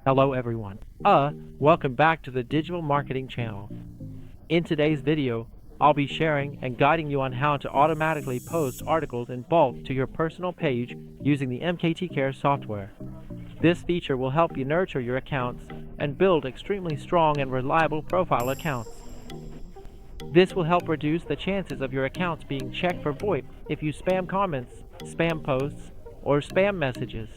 Hello everyone. Welcome back to the Digital Marketing channel. In today's video, I'll be sharing and guiding you on how to automatically post articles in bulk to your personal page using the MKT Care software. This feature will help you nurture your accounts and build extremely strong and reliable profile accounts. This will help reduce the chances of your accounts being checked for VoIP if you spam comments, spam posts, or spam messages.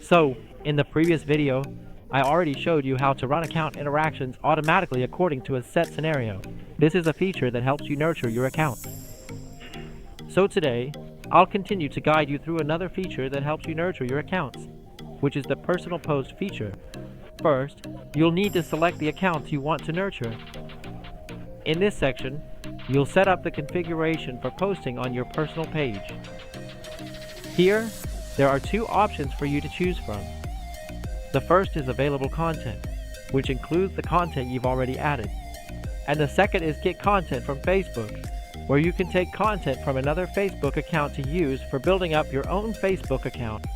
So, in the previous video, I already showed you how to run account interactions automatically according to a set scenario. This is a feature that helps you nurture your account. So today, I'll continue to guide you through another feature that helps you nurture your accounts, which is the personal post feature. First, you'll need to select the accounts you want to nurture. In this section, you'll set up the configuration for posting on your personal page. Here, there are two options for you to choose from. The first is available content, which includes the content you've already added. And the second is get content from Facebook, where you can take content from another Facebook account to use for building up your own Facebook account.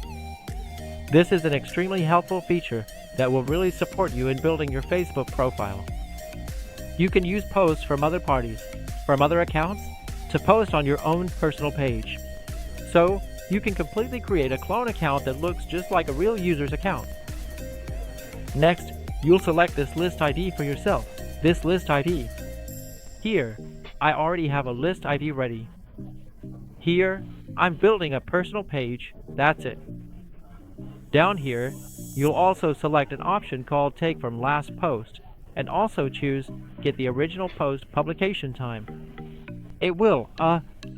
This is an extremely helpful feature that will really support you in building your Facebook profile. You can use posts from other parties, from other accounts, to post on your own personal page. So, you can completely create a clone account that looks just like a real user's account. Next, you'll select this list ID for yourself, this list ID. Here, I already have a list ID ready. Here, I'm building a personal page, that's it. Down here, you'll also select an option called Take from Last Post, and also choose Get the Original Post Publication Time. It will,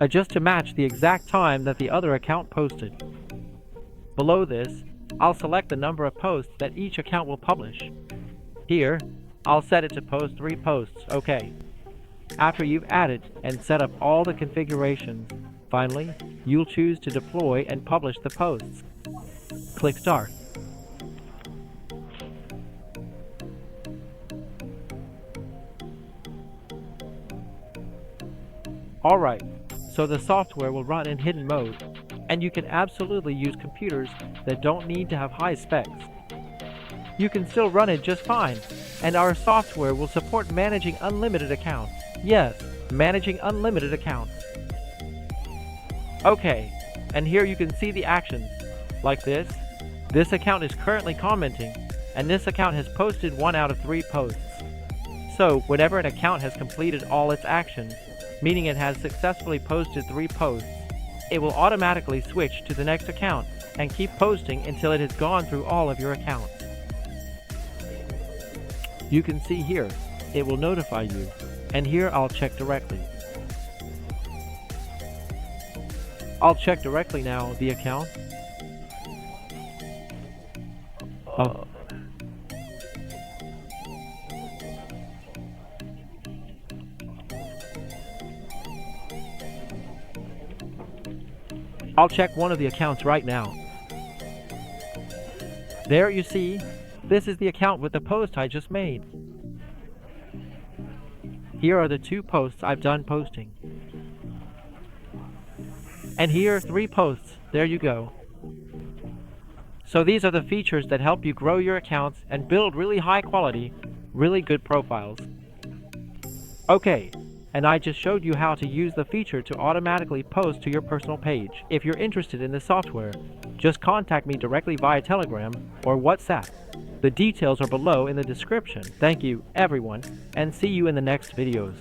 adjust to match the exact time that the other account posted. Below this, I'll select the number of posts that each account will publish. Here, I'll set it to post 3 posts, okay. After you've added and set up all the configurations, finally, you'll choose to deploy and publish the posts. Click Start. Alright, so the software will run in hidden mode, and you can absolutely use computers that don't need to have high specs. You can still run it just fine, and our software will support managing unlimited accounts. Yes, managing unlimited accounts. Okay, and here you can see the actions, like this. This account is currently commenting, and this account has posted 1 out of 3 posts. So, whenever an account has completed all its actions, meaning it has successfully posted 3 posts, it will automatically switch to the next account and keep posting until it has gone through all of your accounts. You can see here, it will notify you, and here I'll check directly. I'll check directly now the account. I'll check one of the accounts right now. There you see, this is the account with the post I just made. Here are the 2 posts I've done posting. And here are 3 posts, there you go. So these are the features that help you grow your accounts and build really high quality, really good profiles. Okay. And I just showed you how to use the feature to automatically post to your personal page. If you're interested in this software, just contact me directly via Telegram or WhatsApp. The details are below in the description. Thank you, everyone, and see you in the next videos.